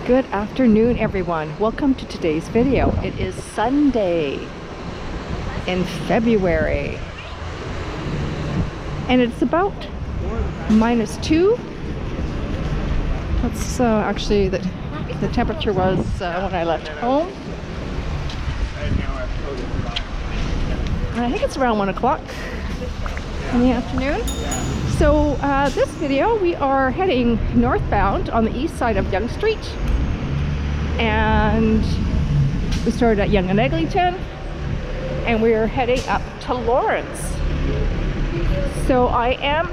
Good afternoon, everyone. Welcome to today's video. It is Sunday in February and it's about -2. That's actually the temperature was when I left home. And I think it's around 1 o'clock in the afternoon. So this video, we are heading northbound on the east side of Yonge Street, and we started at Yonge and Eglinton and we're heading up to Lawrence. So I am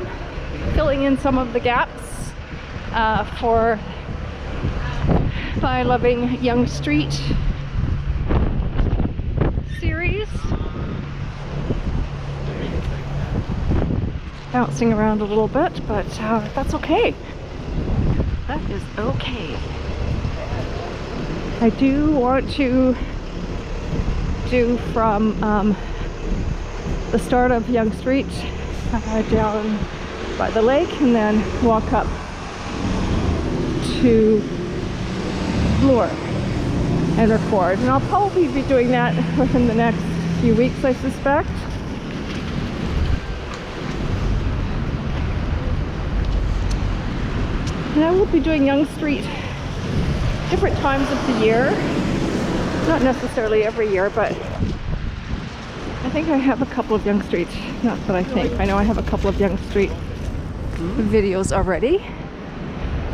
filling in some of the gaps for my Loving Yonge Street series. Bouncing around a little bit, but that's okay. That is okay. I do want to do from the start of Yonge Street down by the lake and then walk up to Bloor and record. And I'll probably be doing that within the next few weeks, I suspect. And I will be doing Yonge Street different times of the year. Not necessarily every year, but I think I have a couple of Yonge Street, not that I think, I know I have a couple of Yonge Street videos already.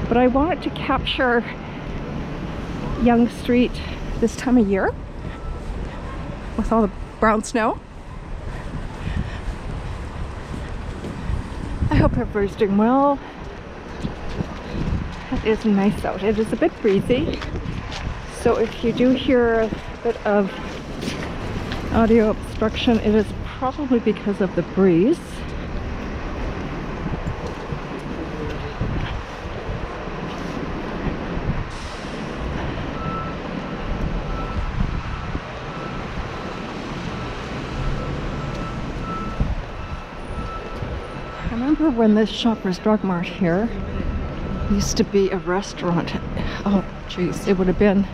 But I wanted to capture Yonge Street this time of year with all the brown snow. I hope everybody's doing well. It is nice out. It is a bit breezy, so if you do hear a bit of audio obstruction, it is probably because of the breeze. I remember when this Shoppers Drug Mart here used to be a restaurant. Oh geez, it would have been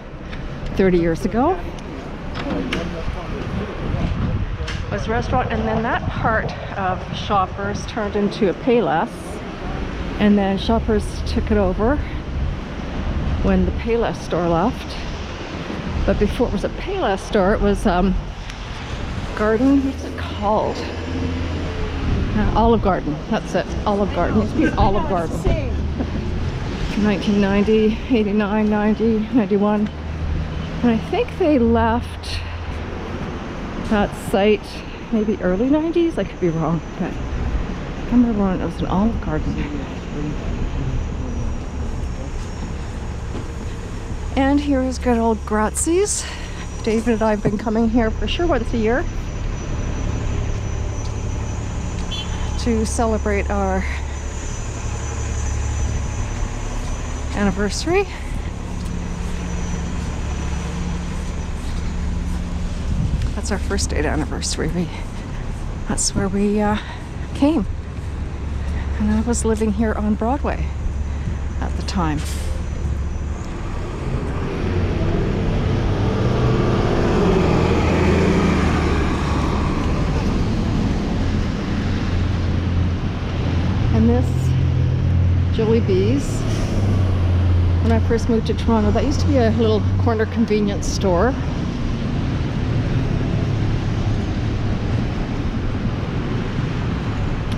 30 years ago. It was a restaurant, and then that part of Shoppers turned into a Payless, and then Shoppers took it over when the Payless store left. But before it was a Payless store, it was Garden, what's it called? Olive Garden, that's it, Olive Garden. It used to be an Olive Garden. 1990, 89, 90, 91. And I think they left that site maybe early 90s. I could be wrong, but I remember when it was an Olive Garden. And here is good old Grazzi's. David and I have been coming here for sure once a year to celebrate our anniversary. That's our first date anniversary. That's where we came. And I was living here on Broadway at the time. And this Jolie B's. When I first moved to Toronto, that used to be a little corner convenience store.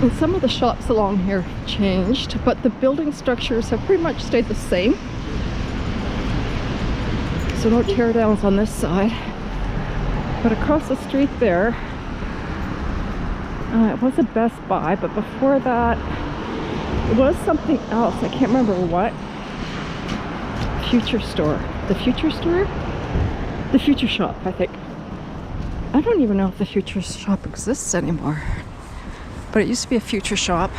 And some of the shops along here changed, but the building structures have pretty much stayed the same. So no tear downs on this side. But across the street there, it was a Best Buy, but before that, it was something else. I can't remember what. Future store. The Future store? The Future Shop, I think. I don't even know if the Future Shop exists anymore. But it used to be a Future Shop.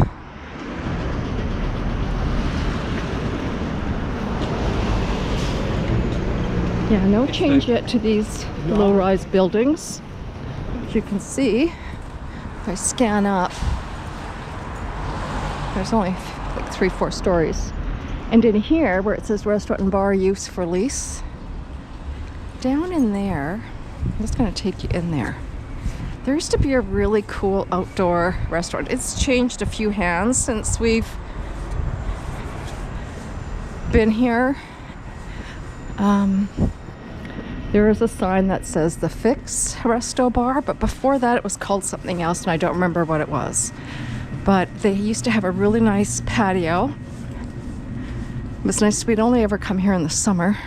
Yeah, no change yet to these low-rise buildings. As you can see, if I scan up, there's only like 3-4 stories. And in here, where it says restaurant and bar use for lease, down in there, I'm just going to take you in there. There used to be a really cool outdoor restaurant. It's changed a few hands since we've been here. There is a sign that says the Fix Resto Bar, but before that it was called something else and I don't remember what it was. But they used to have a really nice patio. It was nice. We'd only ever come here in the summer.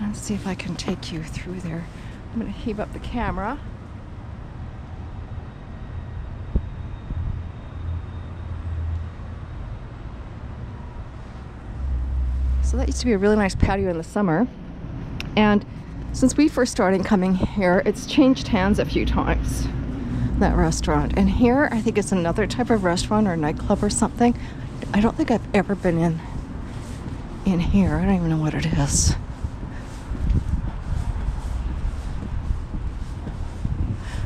Let's see if I can take you through there. I'm going to heave up the camera. So that used to be a really nice patio in the summer. And since we first started coming here, it's changed hands a few times, that restaurant. And here, I think it's another type of restaurant or nightclub or something. I don't think I've ever been in here. I don't even know what it is.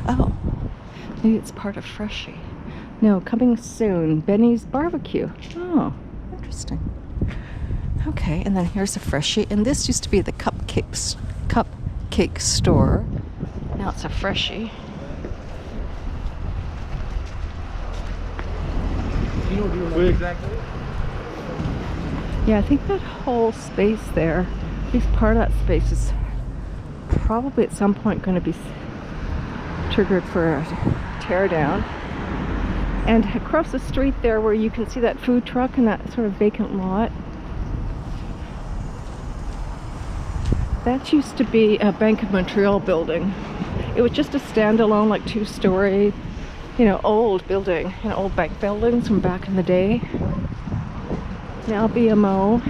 Oh, maybe it's part of Freshie. No, coming soon, Benny's Barbecue. Oh, interesting. Okay, and then here's a Freshie, and this used to be the cupcake store. Now it's a Freshie. Where exactly? Yeah, I think that whole space there, at least part of that space, is probably at some point going to be triggered for a tear down. And across the street there, where you can see that food truck and that sort of vacant lot, that used to be a Bank of Montreal building. It was just a standalone, like 2-story, old building, old bank buildings from back in the day. Now BMO,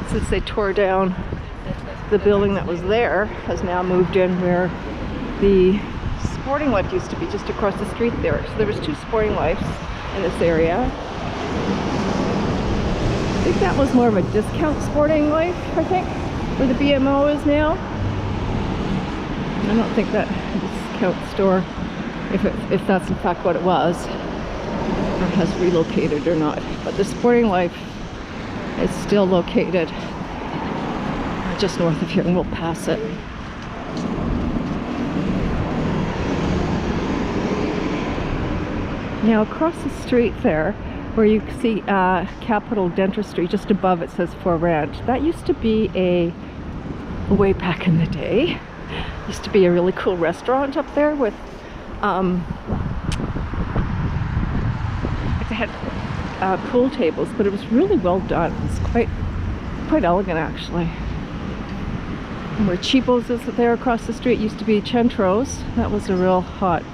since they tore down the building that was there, has now moved in where the Sporting Life used to be, just across the street there. So there was 2 Sporting Lifes in this area. I think that was more of a discount Sporting Life, I think, where the BMO is now. I don't think that discount store, if that's in fact what it was, or has relocated or not. But the Sporting Life is still located just north of here, and we'll pass it. Now across the street there, where you see Capital Dentistry, just above it says For Rent. That used to be way back in the day, used to be a really cool restaurant up there with, they had pool tables, but it was really well done. It was quite elegant actually. And where Cheapos is there across the street used to be Centro's. That was a real hot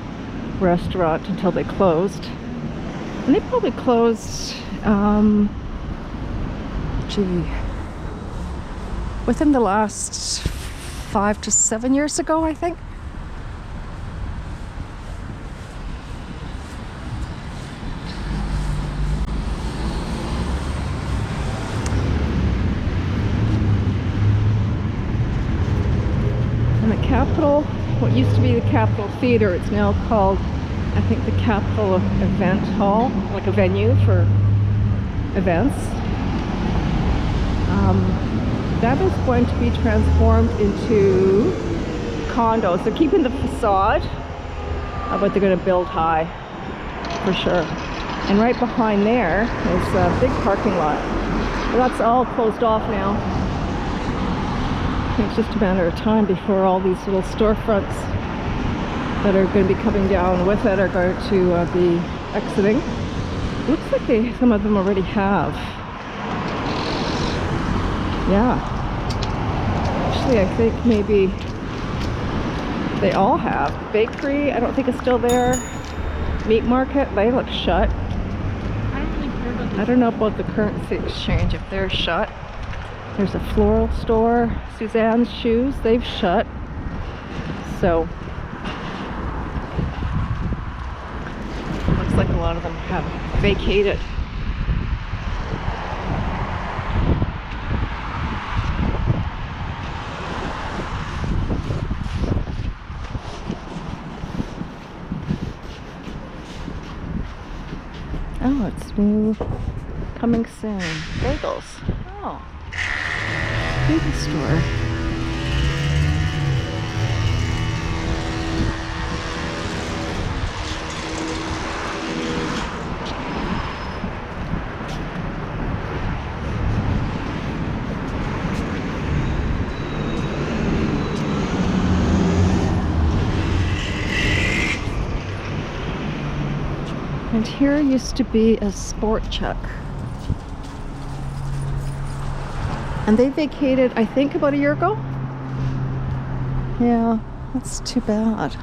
restaurant until they closed. And they probably closed, within the last 5 to 7 years ago, I think. And the Capitol, what used to be the Capitol Theater, it's now called, I think, the Capitol Event Hall, like a venue for events. That is going to be transformed into condos. They're keeping the facade, but they're going to build high, for sure. And right behind there is a big parking lot. Well, that's all closed off now. I think it's just a matter of time before all these little storefronts that are going to be coming down with it are going to be exiting. Looks like some of them already have. Yeah. Actually, I think maybe they all have. Bakery, I don't think it's still there. Meat market, they look shut. I don't know about the Currency Exchange, if they're shut. There's a floral store, Suzanne's Shoes, they've shut. So looks like a lot of them have vacated. Oh, it's new. Coming soon. Bagels. Oh. Bagel store. And here used to be a sport check. And they vacated, I think, about a year ago. Yeah, that's too bad.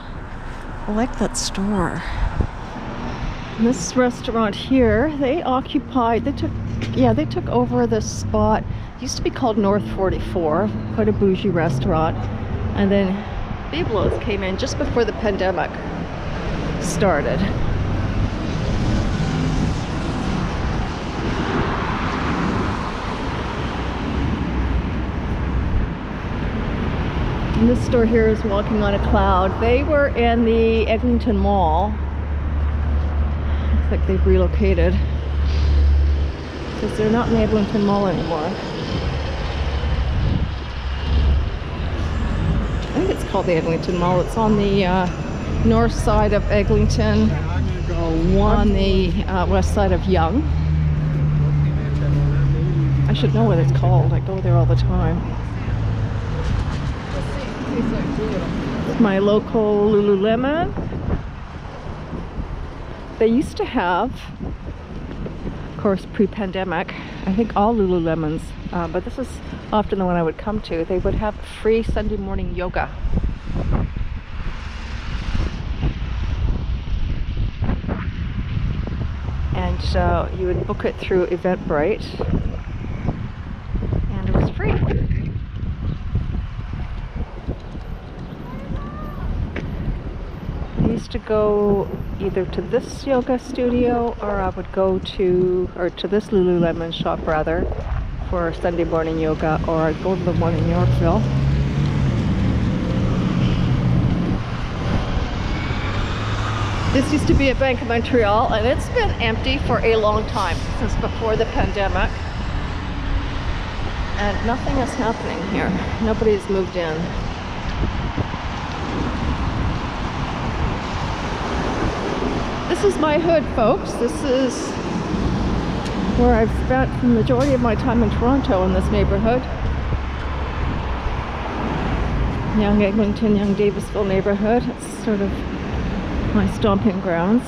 I like that store. And this restaurant here, they took over this spot. It used to be called North 44, quite a bougie restaurant. And then Biblos came in just before the pandemic started. And this store here is Walking on a Cloud. They were in the Eglinton Mall. Looks like they've relocated because they're not in the Eglinton Mall anymore. I think it's called the Eglinton Mall. It's on the north side of Eglinton, on the west side of Yonge. I should know what it's called. I go there all the time. My local Lululemon. They used to have, of course, pre-pandemic, I think all Lululemons, but this is often the one I would come to. They would have free Sunday morning yoga. And you would book it through Eventbrite, and it was free. I used to go either to this yoga studio or I would go to this Lululemon shop rather for Sunday morning yoga, or I'd go to the one in Yorkville. This used to be a Bank of Montreal, and it's been empty for a long time, since before the pandemic. And nothing is happening here. Nobody's moved in. This is my hood, folks. This is where I've spent the majority of my time in Toronto, in this neighborhood. Yonge Eglinton, Yonge Davisville neighborhood. It's sort of my stomping grounds.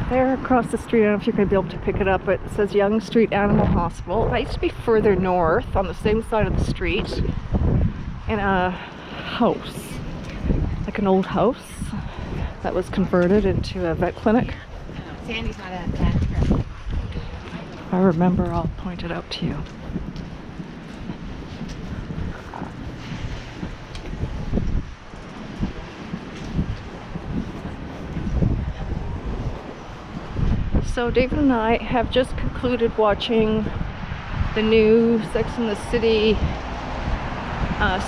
There across the street, I don't know if you're going to be able to pick it up, but it says Yonge Street Animal Hospital. I used to be further north on the same side of the street in a house, like an old house that was converted into a vet clinic. Sandy's not at that. If I remember, I'll point it out to you. So David and I have just concluded watching the new Sex and the City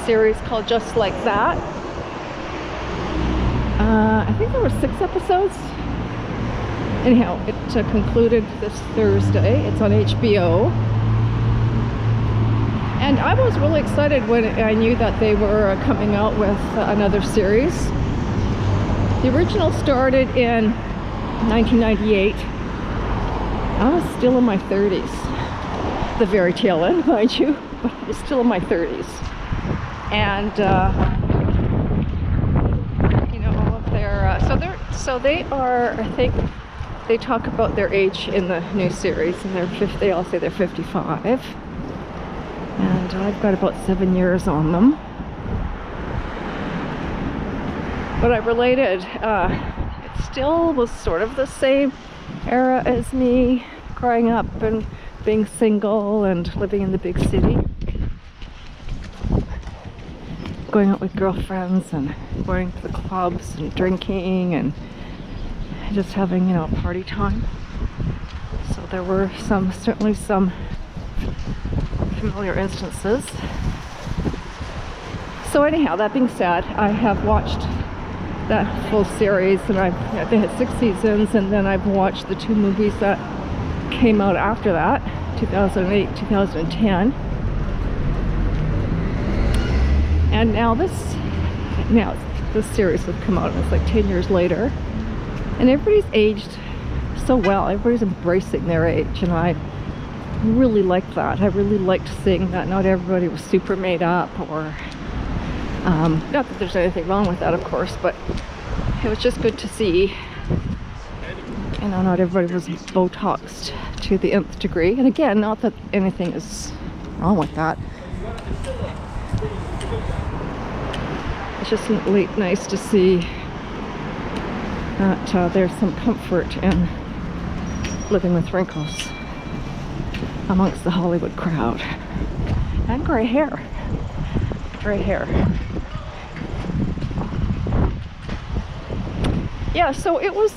series called Just Like That. I think there were 6 episodes. Anyhow, it concluded this Thursday. It's on HBO. And I was really excited when I knew that they were coming out with another series. The original started in 1998. I was still in my 30s. The very tail end, mind you, but I was still in my 30s. And, you know, all of their, so they are, I think, they talk about their age in the new series, and they all say they're 55. And I've got about 7 years on them. But I related, it still was sort of the same era as me, growing up and being single and living in the big city. going out with girlfriends and going to the clubs and drinking and just having, you know, party time. So there were certainly some familiar instances. So anyhow, that being said, I have watched that full series, and they had 6 seasons, and then I've watched the 2 movies that came out after that, 2008, 2010. And now this series has come out, and it's like 10 years later. And everybody's aged so well. Everybody's embracing their age, and I really liked that. I really liked seeing that not everybody was super made up, or not that there's anything wrong with that, of course, but it was just good to see, you know, not everybody was Botoxed to the nth degree. And again, not that anything is wrong with that. It's just really nice to see that there's some comfort in living with wrinkles amongst the Hollywood crowd. And gray hair. Gray hair. Yeah, so it was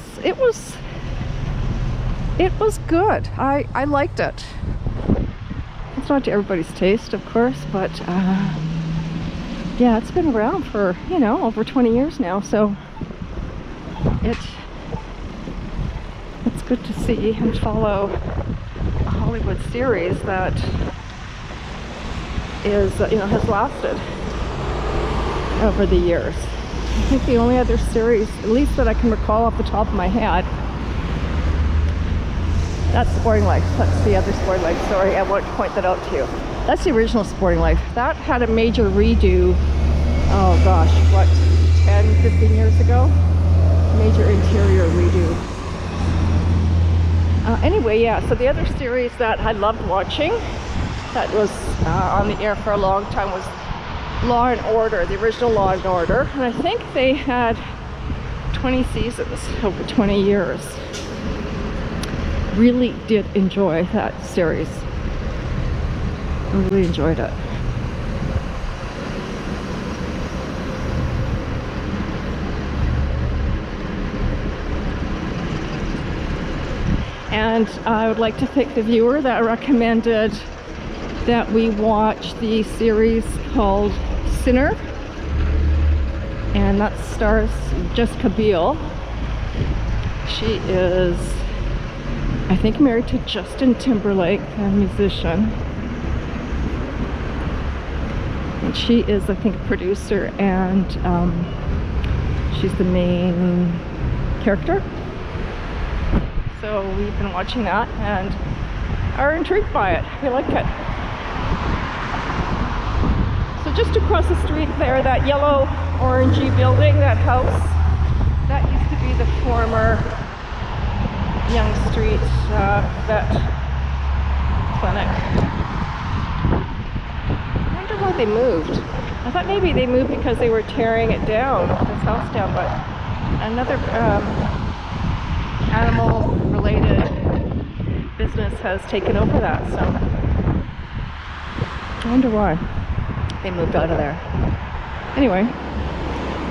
good. I liked it. It's not to everybody's taste, of course, but yeah, it's been around for, you know, over 20 years now, so it's good to see and follow a Hollywood series that is, you know, has lasted over the years. I think the only other series, at least that I can recall off the top of my head, that's Sporting Life. That's the other Sporting Life. Sorry, I wanted to point that out to you. That's the original Sporting Life. That had a major redo, oh gosh, what, 10, 15 years ago? Major interior redo. Anyway, yeah, so the other series that I loved watching, that was on the air for a long time, was Law and Order, the original Law and Order. And I think they had 20 seasons over 20 years. Really did enjoy that series. I really enjoyed it. And I would like to thank the viewer that recommended that we watch the series called Sinner, and that stars Jessica Biel. She is, I think, married to Justin Timberlake, a musician, and she is, I think, a producer, and she's the main character. So we've been watching that and are intrigued by it. We like it. So just across the street there, that yellow orangey building, that house, that used to be the former Yonge Street vet clinic. I wonder why they moved. I thought maybe they moved because they were tearing it down, this house down, but another animal related business has taken over that, so I wonder why they moved out of there. Anyway,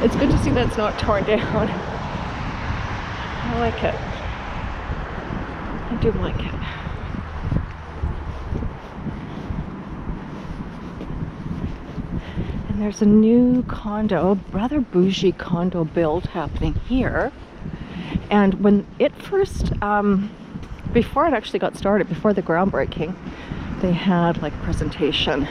it's good to see that it's not torn down. I like it. I do like it. And there's a new condo, rather bougie condo build happening here. And when it first, before it actually got started, before the groundbreaking, they had like a presentation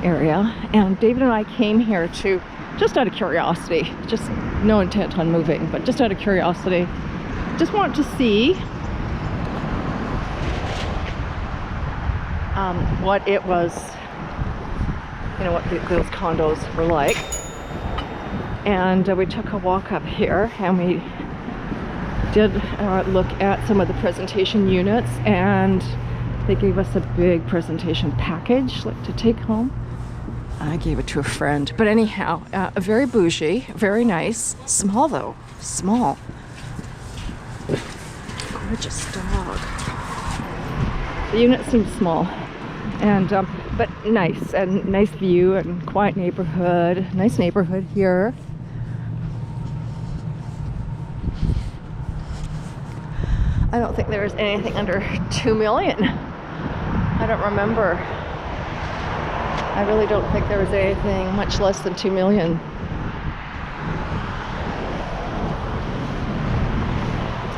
area. And David and I came here to, just out of curiosity, just no intent on moving, but just out of curiosity, just wanted to see what it was, you know, what those condos were like. And we took a walk up here, and we did look at some of the presentation units, and they gave us a big presentation package like to take home. I gave it to a friend, but anyhow, very bougie, very nice. Small though, small. Gorgeous dog. The unit seemed small, And but nice, and nice view and quiet neighborhood. Nice neighborhood here. I don't think there's anything under 2 million. I don't remember. I really don't think there was anything much less than 2 million.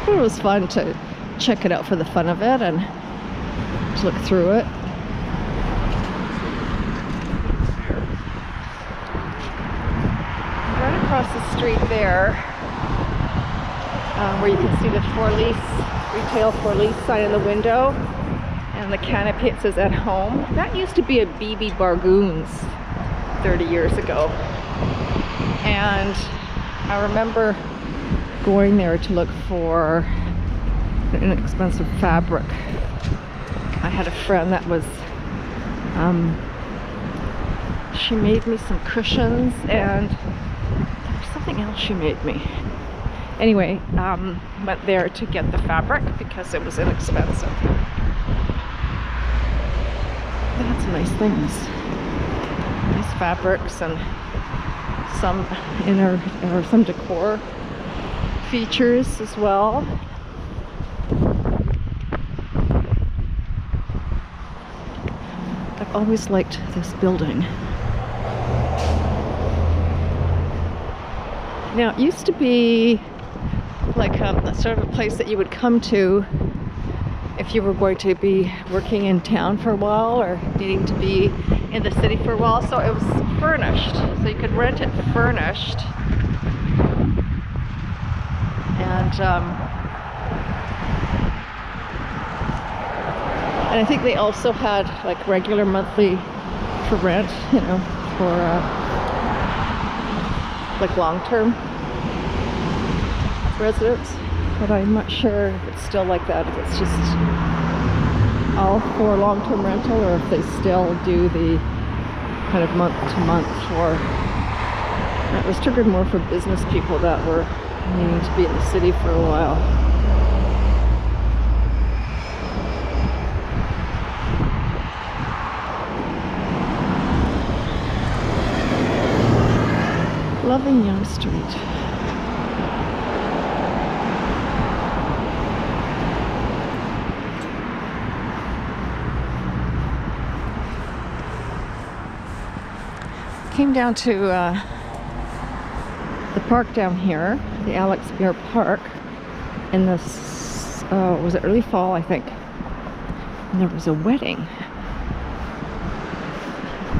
But it was fun to check it out for the fun of it and to look through it. Right across the street there, where you can see the retail for lease sign in the window, and the canopy, it says at home. That used to be a BB Bargoons 30 years ago. And I remember going there to look for inexpensive fabric. I had a friend that was, she made me some cushions, and there's something else she made me. Anyway, went there to get the fabric because it was inexpensive. They had some nice things. Nice fabrics and some inner or some decor features as well. I've always liked this building. Now, it used to be like sort of a place that you would come to if you were going to be working in town for a while or needing to be in the city for a while. So it was furnished, so you could rent it furnished. And I think they also had like regular monthly for rent, you know, for like long-term residents. But I'm not sure if it's still like that, if it's just all for long-term rental, or if they still do the kind of month-to-month for. It was triggered more for business people that were needing to be in the city for a while. Loving Yonge Street. Came down to the park down here, the Alex Muir Park, in this, was it early fall, I think? And there was a wedding.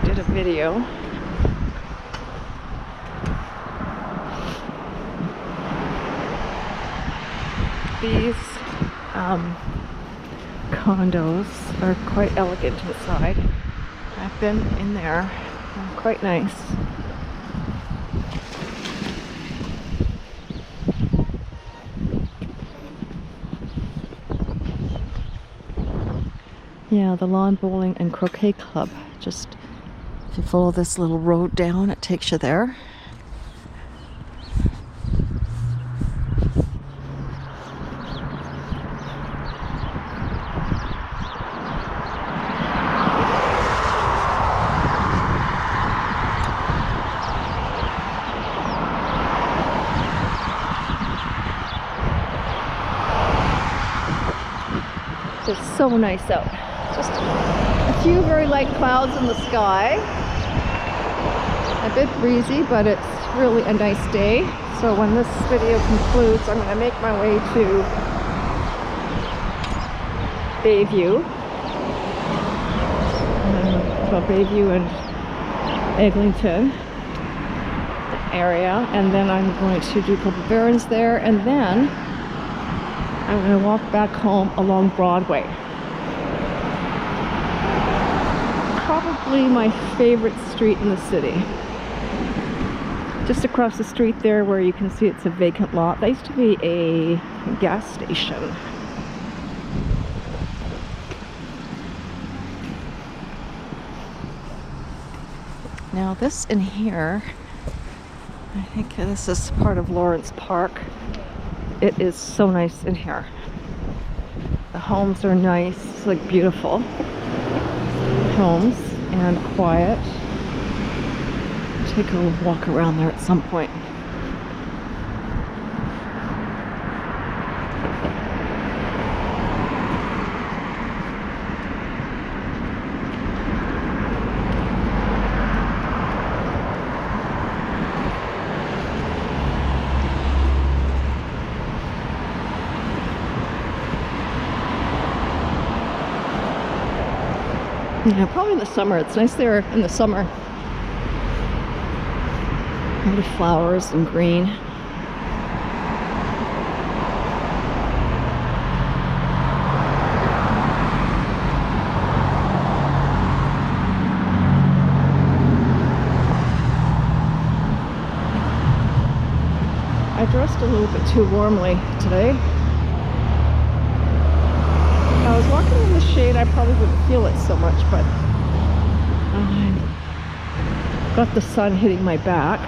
Did a video. These condos are quite elegant inside. I've been in there. They're quite nice. Yeah, the Lawn Bowling and Croquet Club. Just if you follow this little road down, it takes you there. It's so nice out. Just a few very light clouds in the sky. A bit breezy, but it's really a nice day. So when this video concludes, I'm going to make my way to Bayview. So Bayview and Eglinton area. And then I'm going to do a couple of errands there. And then I'm going to walk back home along Broadway. Probably my favorite street in the city. Just across the street there where you can see it's a vacant lot. That used to be a gas station. Now this in here, I think this is part of Lawrence Park. It is so nice in here. The homes are nice, it's like beautiful. homes and quiet. Take a walk around there at some point. Yeah, probably in the summer. It's nice there in the summer. A lot of flowers and green. I dressed a little bit too warmly today. If I was walking in the shade, I probably wouldn't feel it so much, but I've got the sun hitting my back.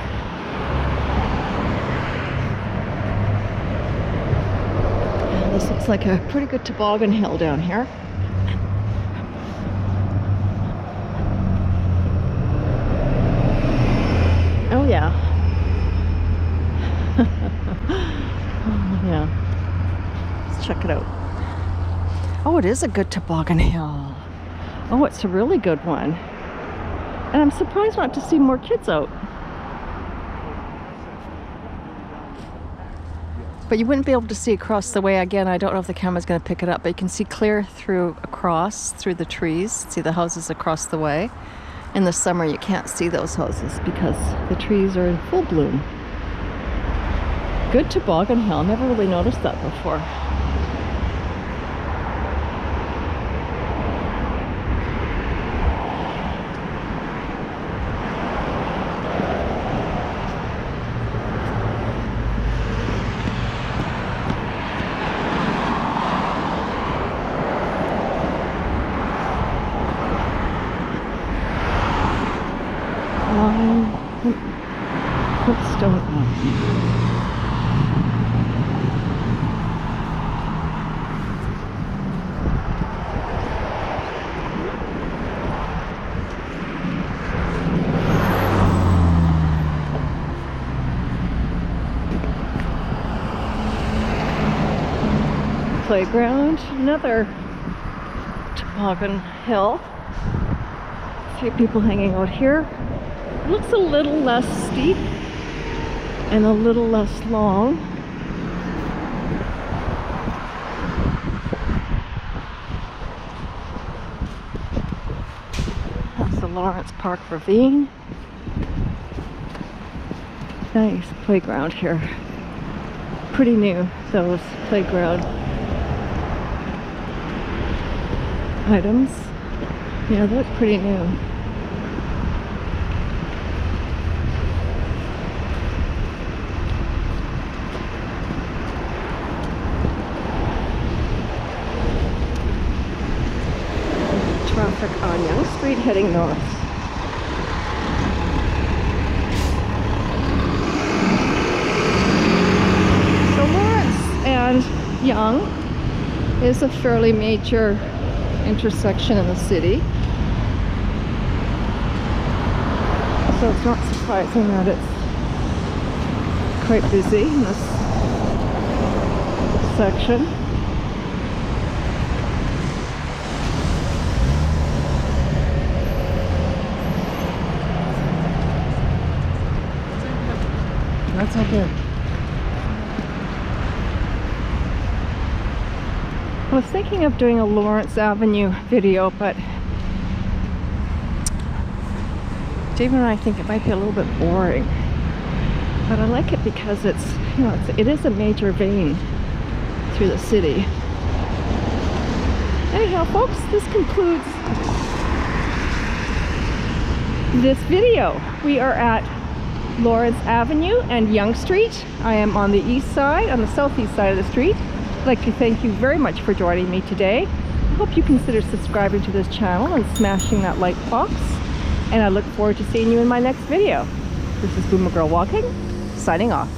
This looks like a pretty good toboggan hill down here. Oh yeah. Oh yeah. Let's check it out. Oh, it is a good toboggan hill. Oh, it's a really good one. And I'm surprised not to see more kids out. But you wouldn't be able to see across the way. Again, I don't know if the camera's going to pick it up, but you can see clear through the trees. See the houses across the way. In the summer, you can't see those houses because the trees are in full bloom. Good toboggan hill. Never really noticed that before. Playground, another toboggan hill. See people hanging out here. It looks a little less steep and a little less long. That's the Lawrence Park Ravine. Nice playground here. Pretty new, those playground items. Yeah, they look pretty new. Traffic on Yonge Street heading north. So Lawrence and Yonge is a fairly major intersection in the city. So it's not surprising that it's quite busy in this section. That's okay. I was thinking of doing a Lawrence Avenue video, but David and I think it might be a little bit boring. But I like it because it's, you know, it is a major vein through the city. Anyhow, folks, this concludes this video. We are at Lawrence Avenue and Yonge Street. I am on the east side, on the southeast side of the street. I'd like to thank you very much for joining me today. I hope you consider subscribing to this channel and smashing that like box. And I look forward to seeing you in my next video. This is Boomer Girl Walking, signing off.